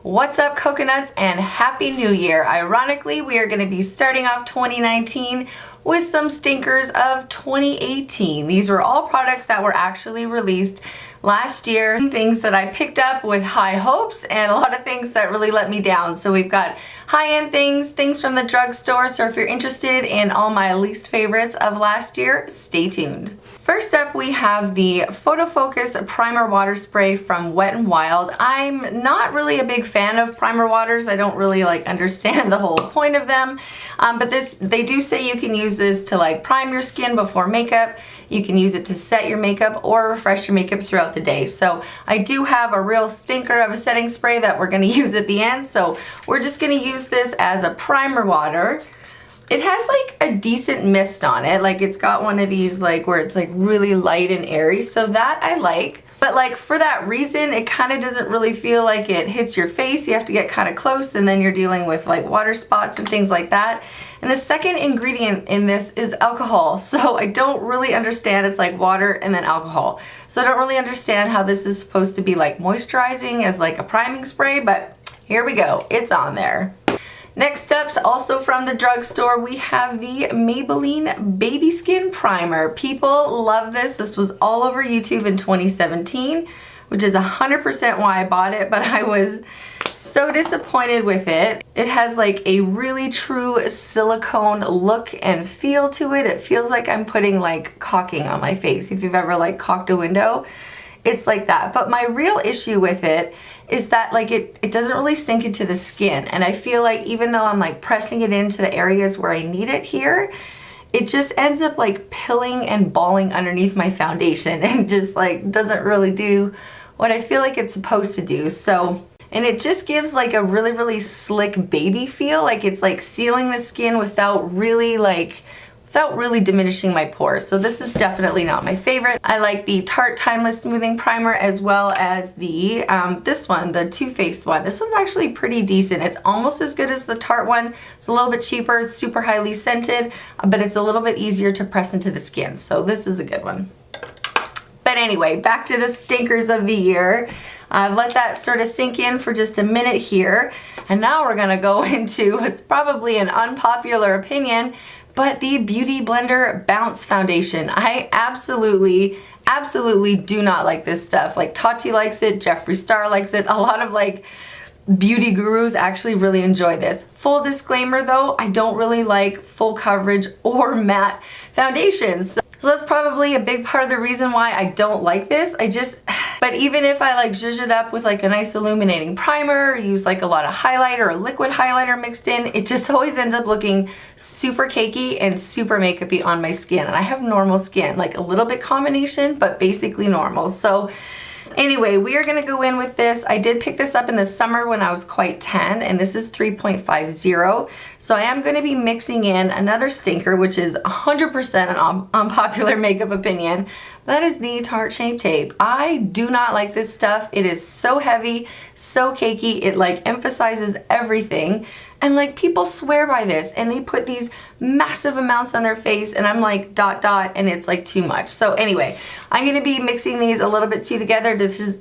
What's up, coconuts, and Happy New Year. Ironically, we are going to be starting off 2019 with some stinkers of 2018. These were all products that were actually released last year, things that I picked up with high hopes and a lot of things that really let me down. So we've got high-end things from the drugstore, so if you're interested in all my least favorites of last year, stay tuned. First up, we have the Photo Focus Primer Water Spray from Wet n Wild. I'm not really a big fan of primer waters. I don't really understand the whole point of them, but they do say you can use this to prime your skin before makeup. You can use it to set your makeup or refresh your makeup throughout the day. So I do have a real stinker of a setting spray that we're going to use at the end. So we're just going to use this as a primer water. It has a decent mist on it. It's got one of these where it's really light and airy. So that I like. But for that reason, it kind of doesn't really feel like it hits your face. You have to get kind of close, and then you're dealing with water spots and things like that. And the second ingredient in this is alcohol. So I don't really understand. It's water and then alcohol. So I don't really understand how this is supposed to be moisturizing as a priming spray, but here we go. It's on there. Next up, also from the drugstore, we have the Maybelline Baby Skin Primer. People love this. This was all over YouTube in 2017, which is 100% why I bought it, but I was so disappointed with it. It has a really true silicone look and feel to it. It feels like I'm putting caulking on my face. If you've ever caulked a window, it's like that. But my real issue with it is that it doesn't really sink into the skin, and I feel even though I'm pressing it into the areas where I need it here, it just ends up pilling and balling underneath my foundation and just doesn't really do what I feel it's supposed to do. So, and it just gives a really slick baby feel, it's sealing the skin without really diminishing my pores. So this is definitely not my favorite. I like the Tarte Timeless Smoothing Primer as well as the this one, the Too Faced one. This one's actually pretty decent. It's almost as good as the Tarte one. It's a little bit cheaper, it's super highly scented, but it's a little bit easier to press into the skin. So this is a good one. But anyway, back to the stinkers of the year. I've let that sort of sink in for just a minute here. And now we're gonna go into what's probably an unpopular opinion, but the Beauty Blender Bounce Foundation. I absolutely do not like this stuff. Tati likes it, Jeffree Star likes it. A lot of beauty gurus actually really enjoy this. Full disclaimer though, I don't really like full coverage or matte foundations. So that's probably a big part of the reason why I don't like this. But even if I zhuzh it up with a nice illuminating primer, or use a lot of highlighter or liquid highlighter mixed in, it just always ends up looking super cakey and super makeup-y on my skin. And I have normal skin, a little bit combination, but basically normal. So anyway, we are gonna go in with this. I did pick this up in the summer when I was quite tan, and this is 3.50. So I am gonna be mixing in another stinker, which is 100% an unpopular makeup opinion. That is the Tarte Shape Tape. I do not like this stuff. It is so heavy, so cakey. It emphasizes everything. And people swear by this, and they put these massive amounts on their face, and I'm dot dot, and it's too much. So anyway, I'm gonna be mixing these a little bit together. This is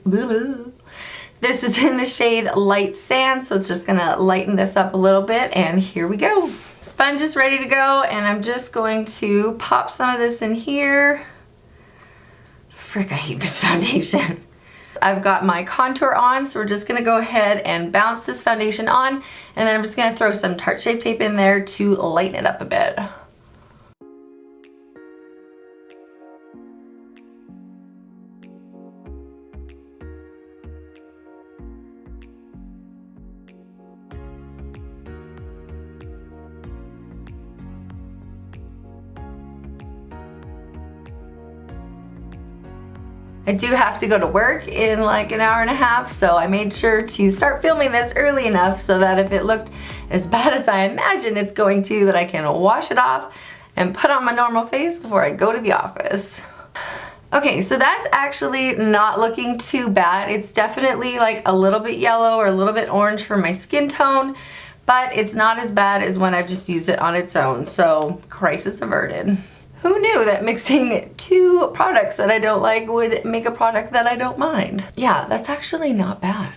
in the shade Light Sand, so it's just gonna lighten this up a little bit, and here we go. Sponge is ready to go, and I'm just going to pop some of this in here. Frick, I hate this foundation. I've got my contour on, so we're just gonna go ahead and bounce this foundation on, and then I'm just gonna throw some Tarte Shape Tape in there to lighten it up a bit. I do have to go to work in an hour and a half, so I made sure to start filming this early enough so that if it looked as bad as I imagine it's going to, that I can wash it off and put on my normal face before I go to the office. Okay, so that's actually not looking too bad. It's definitely a little bit yellow or a little bit orange for my skin tone, but it's not as bad as when I've just used it on its own, so crisis averted. Who knew that mixing two products that I don't like would make a product that I don't mind? Yeah, that's actually not bad.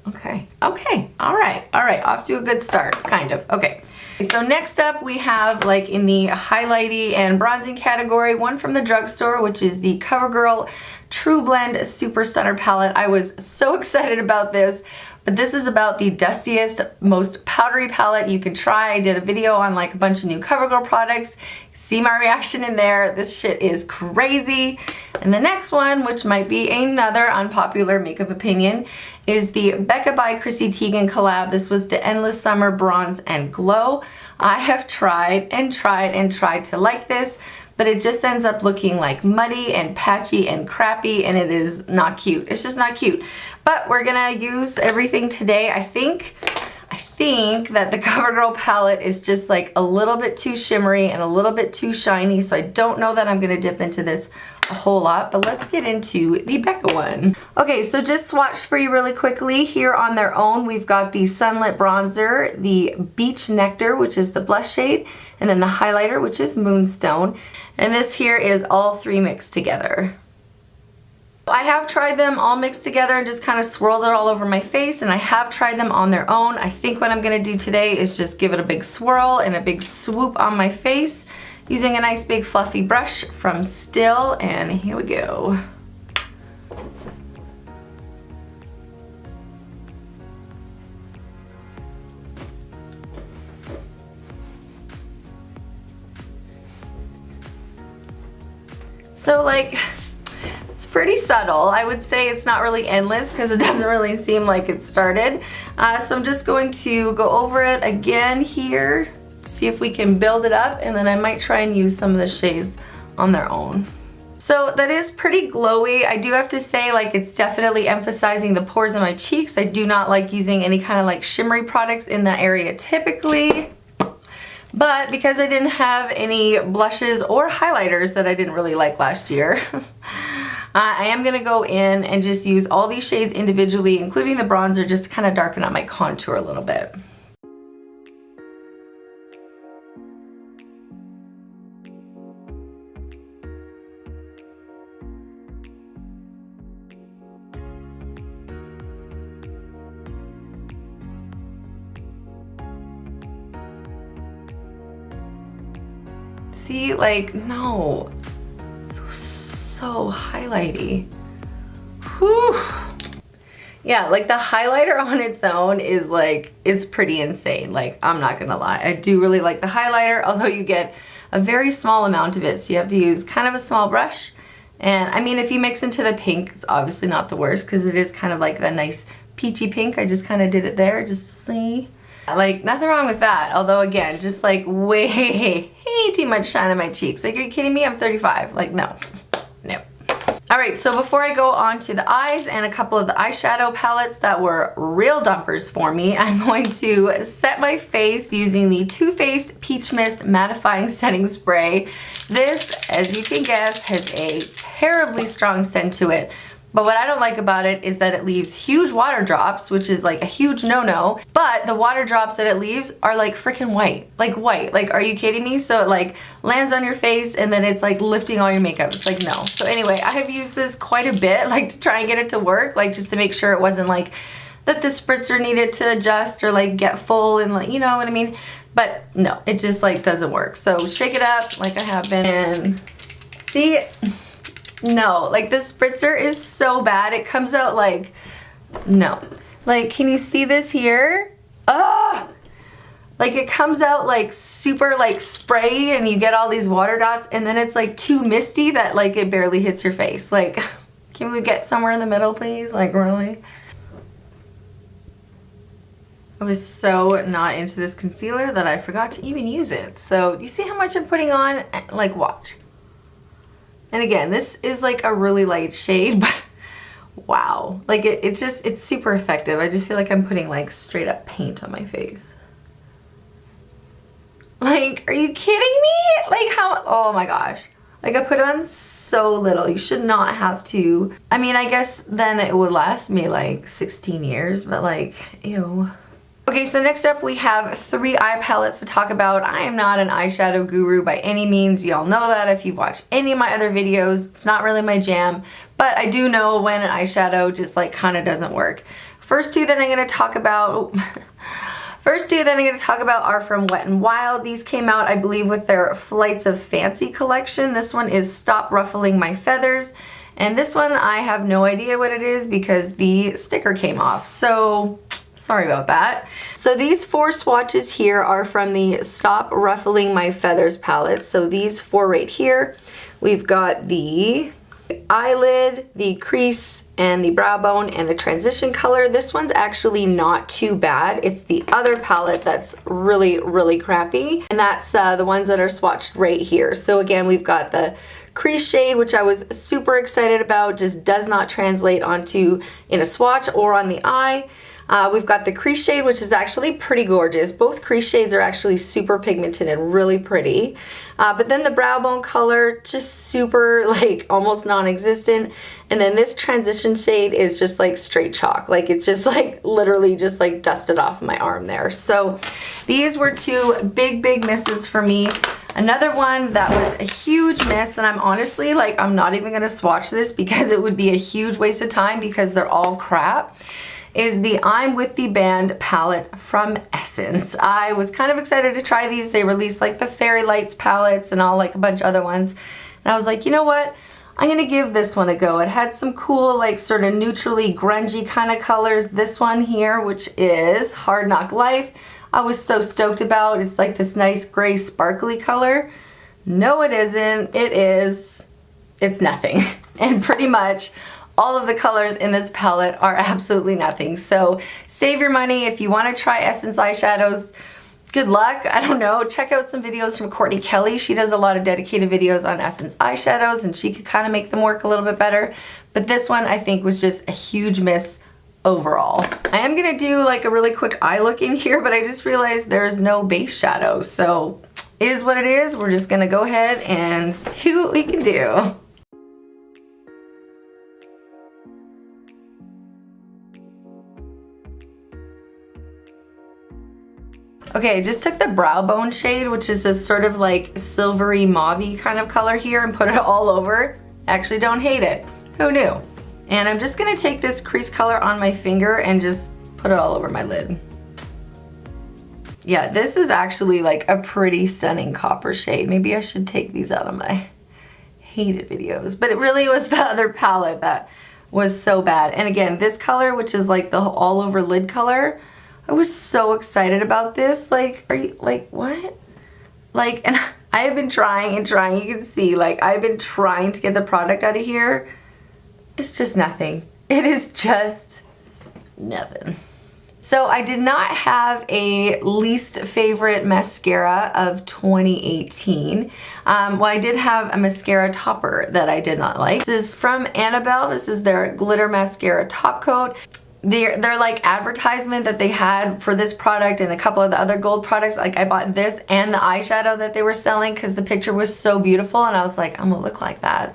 Okay, okay, all right, off to a good start, kind of, okay. So next up we have, like, in the highlighty and bronzing category, one from the drugstore, which is the CoverGirl True Blend Super Stunner palette. I was so excited about this, but this is about the dustiest, most powdery palette you can try. I did a video on like a bunch of new CoverGirl products. See my reaction in there. This shit is crazy. And the next one, which might be another unpopular makeup opinion, is the Becca by Chrissy Teigen collab. This was the Endless Summer Bronze and Glow. I have tried and tried and tried to like this, but it just ends up looking like muddy and patchy and crappy, and it is not cute. It's just not cute. But we're gonna use everything today. I think that the CoverGirl palette is just like a little bit too shimmery and a little bit too shiny, so I don't know that I'm gonna dip into this a whole lot, but let's get into the Becca one. Okay, so just swatched for you really quickly. Here on their own, we've got the Sunlit Bronzer, the Beach Nectar, which is the blush shade, and then the highlighter, which is Moonstone. And this here is all three mixed together. I have tried them all mixed together and just kind of swirled it all over my face, and I have tried them on their own. I think what I'm gonna do today is just give it a big swirl and a big swoop on my face using a nice big fluffy brush from Still, and here we go. So like, it's pretty subtle. I would say it's not really endless because it doesn't really seem like it started. So I'm just going to go over it again here, see if we can build it up, and then I might try and use some of the shades on their own. So that is pretty glowy. I do have to say, like, it's definitely emphasizing the pores in my cheeks. I do not like using any kind of like shimmery products in that area typically. But because I didn't have any blushes or highlighters that I didn't really like last year, I am gonna go in and just use all these shades individually, including the bronzer, just to kind of darken up my contour a little bit. See, like, no, so highlighty. Whew. Yeah, like the highlighter on its own is like, it's pretty insane. Like, I'm not gonna lie. I do really like the highlighter, although you get a very small amount of it. So you have to use kind of a small brush. And I mean, if you mix into the pink, it's obviously not the worst because it is kind of like a nice peachy pink. I just kind of did it there just to see. Like, nothing wrong with that. Although again, just like way too much shine on my cheeks. Like, are you kidding me? I'm 35. Like, no. No. Alright, so before I go on to the eyes and a couple of the eyeshadow palettes that were real dumpers for me, I'm going to set my face using the Too Faced Peach Mist Mattifying Setting Spray. This, as you can guess, has a terribly strong scent to it. But what I don't like about it is that it leaves huge water drops, which is like a huge no-no. But the water drops that it leaves are like freaking white. Like white. Like, are you kidding me? So it like lands on your face and then it's like lifting all your makeup. It's like, no. So anyway, I have used this quite a bit, like to try and get it to work, like just to make sure it wasn't like that the spritzer needed to adjust or like get full and like, you know what I mean? But no, it just like doesn't work. So shake it up like I have been and see, no, like the spritzer is so bad. It comes out like, no. Like, can you see this here? Ah! Like it comes out like super like spray and you get all these water dots and then it's like too misty that like it barely hits your face. Like, can we get somewhere in the middle, please? Like, really? I was so not into this concealer that I forgot to even use it. So, you see how much I'm putting on? Like, watch. And again, this is like a really light shade, but wow. Like it's super effective. I just feel like I'm putting like straight up paint on my face. Like, are you kidding me? Like how, oh my gosh. Like I put on so little. You should not have to. I mean, I guess then it would last me like 16 years, but like, ew. Okay, so next up we have 3 eye palettes to talk about. I am not an eyeshadow guru by any means. Y'all know that if you've watched any of my other videos. It's not really my jam, but I do know when an eyeshadow just like kind of doesn't work. First two that I'm going to talk about are from Wet n Wild. These came out, I believe, with their Flights of Fancy collection. This one is Stop Ruffling My Feathers. And this one, I have no idea what it is because the sticker came off. So, sorry about that. So these 4 swatches here are from the Stop Ruffling My Feathers palette. So these 4 right here, we've got the eyelid, the crease, and the brow bone, and the transition color. This one's actually not too bad. It's the other palette that's really, really crappy, and that's the ones that are swatched right here. So again, we've got the crease shade, which I was super excited about, just does not translate onto in a swatch or on the eye. We've got the crease shade, which is actually pretty gorgeous. Both crease shades are actually super pigmented and really pretty. But then the brow bone color, just super like almost non-existent. And then this transition shade is just like straight chalk. Like it's just like literally just like dusted off my arm there. So these were 2 big, big misses for me. Another one that was a huge miss that I'm honestly like, I'm not even gonna swatch this because it would be a huge waste of time because they're all crap, is the I'm With the Band palette from Essence. I was kind of excited to try these. They released like the Fairy Lights palettes and all like a bunch of other ones. And I was like, you know what? I'm gonna give this one a go. It had some cool like sort of neutrally grungy kind of colors. This one here, which is Hard Knock Life, I was so stoked about. It's like this nice gray sparkly color. No, it isn't. It is. It's nothing. And pretty much all of the colors in this palette are absolutely nothing. So save your money. If you want to try Essence eyeshadows, good luck. I don't know. Check out some videos from Courtney Kelly. She does a lot of dedicated videos on Essence eyeshadows and she could kind of make them work a little bit better. But this one I think was just a huge miss overall. I am going to do like a really quick eye look in here, but I just realized there's no base shadow. So it is what it is. We're just going to go ahead and see what we can do. Okay, I just took the brow bone shade, which is this sort of like silvery mauve-y kind of color here, and put it all over. Actually don't hate it. Who knew? And I'm just gonna take this crease color on my finger and just put it all over my lid. Yeah, this is actually like a pretty stunning copper shade. Maybe I should take these out of my hated videos. But it really was the other palette that was so bad. And again, this color, which is like the all over lid color, I was so excited about this. Like, are you, like, what? Like, and I have been trying and trying. You can see, like, I've been trying to get the product out of here. It's just nothing. It is just nothing. So I did not have a least favorite mascara of 2018. Well, I did have a mascara topper that I did not like. This is from Annabelle. This is their glitter mascara top coat. Their like advertisement that they had for this product and a couple of the other gold products, like I bought this and the eyeshadow that they were selling because the picture was so beautiful and I was like, I'm gonna look like that.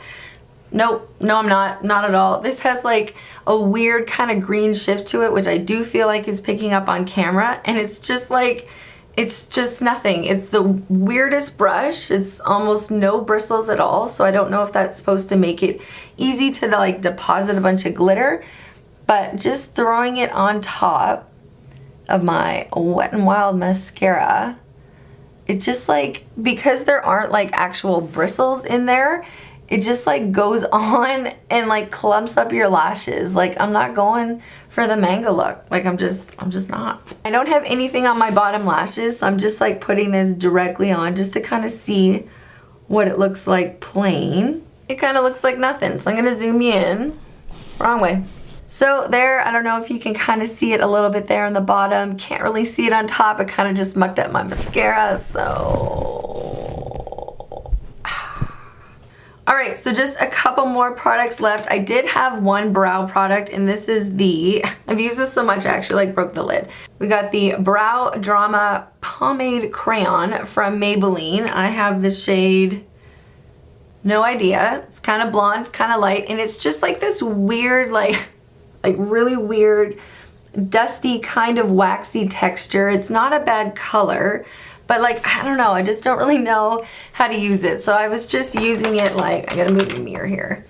Nope, no I'm not at all. This has like a weird kind of green shift to it, which I do feel like is picking up on camera, and it's just like, it's just nothing. It's the weirdest brush. It's almost no bristles at all, so I don't know if that's supposed to make it easy to like deposit a bunch of glitter. But just throwing it on top of my Wet n Wild mascara, it just like, because there aren't like actual bristles in there, it just like goes on and like clumps up your lashes. Like I'm not going for the mango look. Like I'm just not. I don't have anything on my bottom lashes, so I'm just like putting this directly on just to kind of see what it looks like plain. It kind of looks like nothing. So I'm gonna zoom you in. Wrong way. So there, I don't know if you can kind of see it a little bit there on the bottom. Can't really see it on top. It kind of just mucked up my mascara, so... Alright, so just a couple more products left. I did have one brow product, and this is the... I've used this so much I actually like broke the lid. We got the Brow Drama Pomade Crayon from Maybelline. I have the shade... No idea. It's kind of blonde, it's kind of light, and it's just like this weird, like really weird, dusty kind of waxy texture. It's not a bad color, but like, I don't know, I just don't really know how to use it. So I was just using it like, I gotta move the mirror here.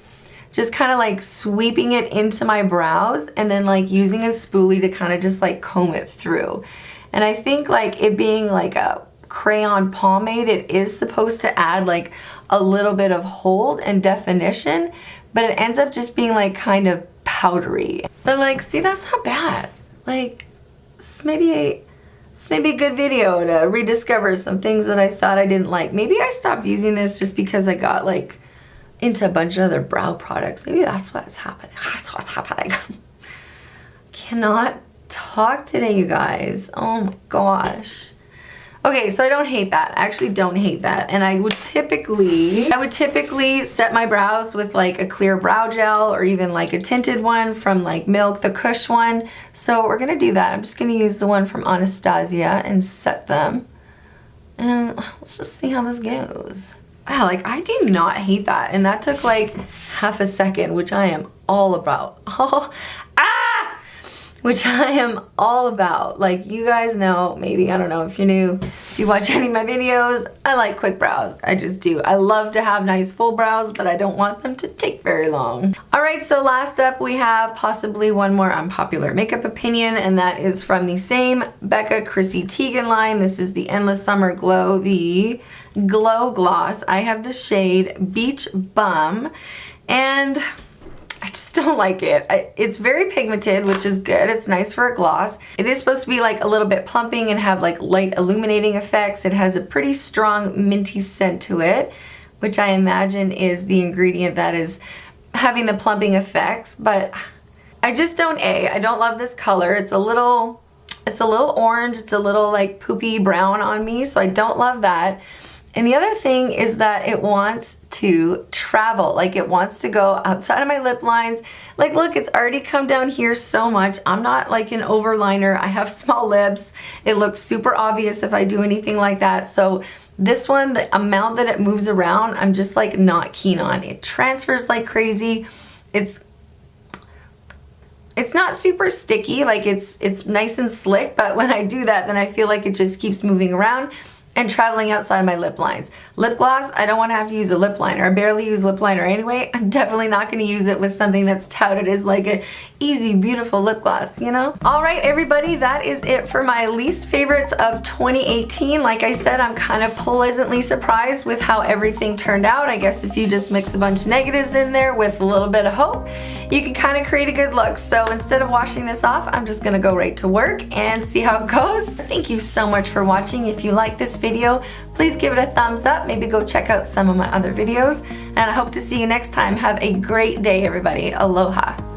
just kind of like sweeping it into my brows and then like using a spoolie to kind of just like comb it through. And I think like it being like a crayon pomade, it is supposed to add like a little bit of hold and definition, but it ends up just being like kind of powdery. But like, see, that's not bad. Like, it's maybe a good video to rediscover some things that I thought I didn't like. Maybe I stopped using this just because I got like into a bunch of other brow products. Maybe that's what's happening. That's what's happening. Cannot talk today, you guys. Oh my gosh. Okay, so I don't hate that. I actually don't hate that. And I would typically set my brows with like a clear brow gel or even like a tinted one from like Milk, the Kush one. So we're gonna do that. I'm just gonna use the one from Anastasia and set them. And let's just see how this goes. Wow, like I do not hate that. And that took like half a second, which I am all about. Which I am all about. Like, you guys know, maybe, I don't know if you're new, if you watch any of my videos, I like quick brows. I just do. I love to have nice full brows, but I don't want them to take very long. All right, so last up we have possibly one more unpopular makeup opinion, and that is from the same Becca Chrissy Teigen line. This is the Endless Summer Glow, the Glow Gloss. I have the shade Beach Bum, and I just don't like it. It's very pigmented, which is good. It's nice for a gloss. It is supposed to be like a little bit plumping and have like light illuminating effects. It has a pretty strong minty scent to it, which I imagine is the ingredient that is having the plumping effects. But I just don't I don't love this color. It's a little orange. It's a little like poopy brown on me, so I don't love that. And the other thing is that it wants to travel, like it wants to go outside of my lip lines. Like, look, it's already come down here so much. I'm not like an overliner. I have small lips. It looks super obvious if I do anything like that. So this one, the amount that it moves around, I'm just like not keen on. It transfers like crazy. It's not super sticky, like it's nice and slick, but when I do that, then I feel like it just keeps moving around and traveling outside my lip lines. Lip gloss, I don't want to have to use a lip liner. I barely use lip liner anyway. I'm definitely not going to use it with something that's touted as like a easy, beautiful lip gloss, you know? All right, everybody, that is it for my least favorites of 2018. Like I said, I'm kind of pleasantly surprised with how everything turned out. I guess if you just mix a bunch of negatives in there with a little bit of hope, you can kind of create a good look. So instead of washing this off, I'm just gonna go right to work and see how it goes. Thank you so much for watching. If you like this video, please give it a thumbs up. Maybe go check out some of my other videos. And I hope to see you next time. Have a great day, everybody. Aloha.